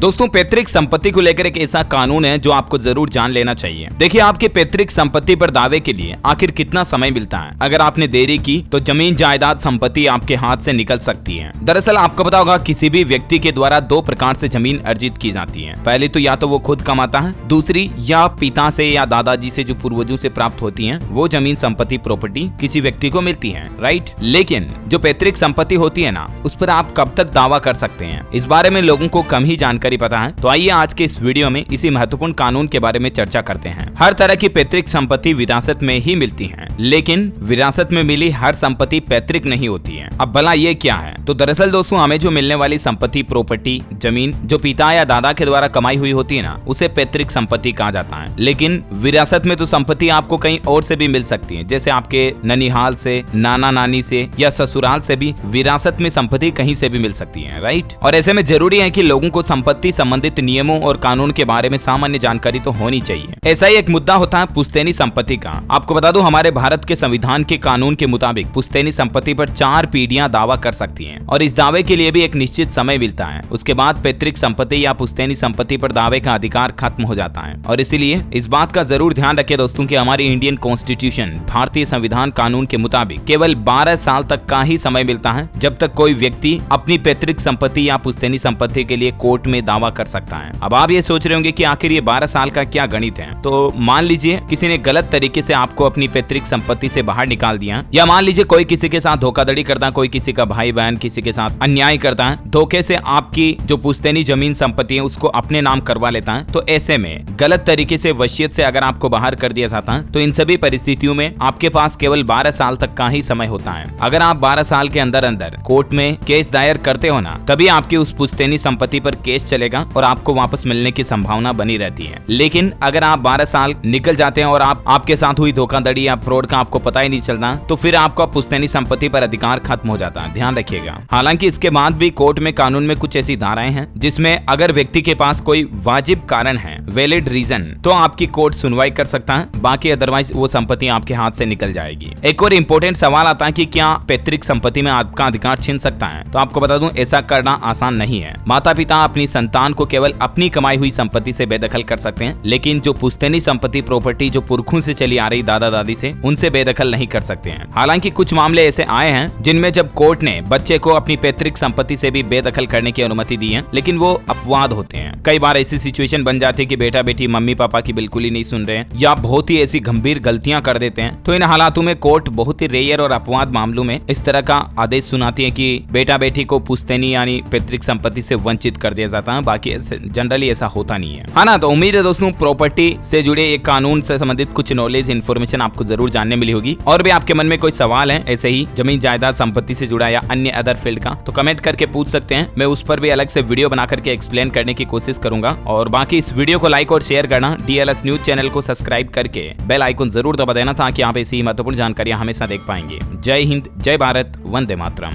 दोस्तों पैतृक संपत्ति को लेकर एक ऐसा कानून है जो आपको जरूर जान लेना चाहिए। देखिए आपके पैतृक संपत्ति पर दावे के लिए आखिर कितना समय मिलता है। अगर आपने देरी की तो जमीन जायदाद संपत्ति आपके हाथ से निकल सकती है। दरअसल आपको पता होगा किसी भी व्यक्ति के द्वारा दो प्रकार से जमीन अर्जित की जाती है। पहली तो या तो वो खुद कमाता है, दूसरी या पिता से या दादाजी से जो पूर्वजों से प्राप्त होती है वो जमीन संपत्ति प्रॉपर्टी किसी व्यक्ति को मिलती है, राइट। लेकिन जो पैतृक संपत्ति होती है ना, उस पर आप कब तक दावा कर सकते हैं, इस बारे में लोगों को कम ही जानकारी पता है। तो आइए आज के इस वीडियो में इसी महत्वपूर्ण कानून के बारे में चर्चा करते हैं। हर तरह की पैतृक संपत्ति विरासत में ही मिलती है, लेकिन विरासत में मिली हर संपत्ति पैतृक नहीं होती है। अब भला ये क्या है? तो दरअसल दोस्तों हमें जो मिलने वाली संपत्ति प्रॉपर्टी जमीन जो पिता या दादा के द्वारा कमाई हुई होती है ना, उसे पैतृक संपत्ति कहा जाता है। लेकिन विरासत में तो संपत्ति आपको कहीं और से भी मिल सकती है, जैसे आपके ननिहाल से, नाना नानी से या ससुराल से भी विरासत में संपत्ति कहीं से भी मिल सकती है, राइट। और ऐसे में जरूरी है कि लोगों को संपत्ति संबंधित नियमों और कानून के बारे में सामान्य जानकारी तो होनी चाहिए। ऐसा ही एक मुद्दा होता है पुश्तैनी संपत्ति का। आपको बता दूं हमारे भारत के संविधान के कानून के मुताबिक पुश्तैनी संपत्ति पर 4 पीढ़ियां दावा कर सकती हैं और इस दावे के लिए भी एक निश्चित समय मिलता है। उसके बाद पैतृक संपत्ति या पुश्तैनी संपत्ति पर दावे का अधिकार खत्म हो जाता है। और इसीलिए इस बात का जरूर ध्यान रखें दोस्तों कि हमारी इंडियन कॉन्स्टिट्यूशन भारतीय संविधान कानून के मुताबिक केवल 12 साल तक का ही समय मिलता है जब तक कोई व्यक्ति अपनी पैतृक संपत्ति या पुश्तैनी संपत्ति के लिए कोर्ट में दावा कर सकता है। अब आप ये सोच रहे होंगे कि आखिर ये 12 साल का क्या गणित है। तो मान लीजिए किसी ने गलत तरीके से आपको अपनी पैतृक संपत्ति से बाहर निकाल दिया, या मान लीजिए कोई किसी के साथ धोखाधड़ी करता है, कोई किसी का भाई बहन किसी के साथ अन्याय करता है, धोखे से आपकी जो पुश्तैनी जमीन संपत्ति है उसको अपने नाम करवा लेता है। तो ऐसे में गलत तरीके से वसीयत से अगर आपको बाहर कर दिया जाता है तो इन सभी परिस्थितियों में आपके पास केवल 12 साल तक का ही समय होता है। अगर आप 12 साल के अंदर अंदर कोर्ट में केस दायर करते हो ना, तभी आपकी उस पुश्तैनी संपत्ति पर केस चलेगा और आपको वापस मिलने की संभावना बनी रहती है। लेकिन अगर आप 12 साल निकल जाते हैं और आपके साथ हुई धोखाधड़ी या फ्रॉड का आपको पता ही नहीं चलता, तो फिर आपका पुश्तैनी संपत्ति पर अधिकार खत्म हो जाता है। ध्यान रखिएगा। हालांकि इसके बाद भी कोर्ट में कानून में कुछ ऐसी धाराएं हैं जिसमें अगर व्यक्ति के पास कोई वाजिब कारण है, वैलिड रीजन, तो आपकी कोर्ट सुनवाई कर सकता है। बाकी अदरवाइज वो संपत्ति आपके हाथ से निकल जाएगी। एक और इम्पोर्टेंट सवाल आता है कि क्या पैतृक संपत्ति में आपका अधिकार छीन सकता है? तो आपको बता दूं ऐसा करना आसान नहीं है। माता पिता अपनी संतान को केवल अपनी कमाई हुई संपत्ति से बेदखल कर सकते हैं, लेकिन जो पुश्तैनी संपत्ति प्रॉपर्टी जो पुरखों से चली आ रही दादा दादी से, उनसे बेदखल नहीं कर सकते हैं। हालांकि कुछ मामले ऐसे आए हैं जिनमें जब कोर्ट ने बच्चे को अपनी पैतृक संपत्ति से भी बेदखल करने की अनुमति दी है, लेकिन वो अपवाद होते हैं। कई बार ऐसी सिचुएशन बन जाती है कि बेटा बेटी मम्मी पापा की बिल्कुल ही नहीं सुन रहे हैं या बहुत ही ऐसी गंभीर गलतियां कर देते हैं। तो इन हालातों में कोर्ट बहुत ही रेयर और अपवाद मामलों में इस तरह का आदेश सुनाती है कि बेटा बेटी को पुश्तैनी यानी पैतृक संपत्ति से वंचित कर दिया जाता है। बाकी जनरली ऐसा होता नहीं है, हाँ ना। तो उम्मीद है दोस्तों प्रॉपर्टी से जुड़े एक कानून से संबंधित कुछ नॉलेज इन्फॉर्मेशन आपको जरूर जानने मिली होगी। और भी आपके मन में कोई सवाल है ऐसे ही जमीन जायदाद संपत्ति से जुड़ा या अन्य अदर फील्ड का, तो कमेंट करके पूछ सकते हैं। मैं उस पर भी अलग से वीडियो बना करके एक्सप्लेन करने की कोशिश करूंगा। और बाकी इस वीडियो को लाइक और शेयर करना, DLS न्यूज चैनल को सब्सक्राइब करके बेल आइकन जरूर दबा देना ताकि आप ऐसी महत्वपूर्ण जानकारियां हमेशा देख पाएंगे। जय हिंद, जय भारत, वंदे मातरम।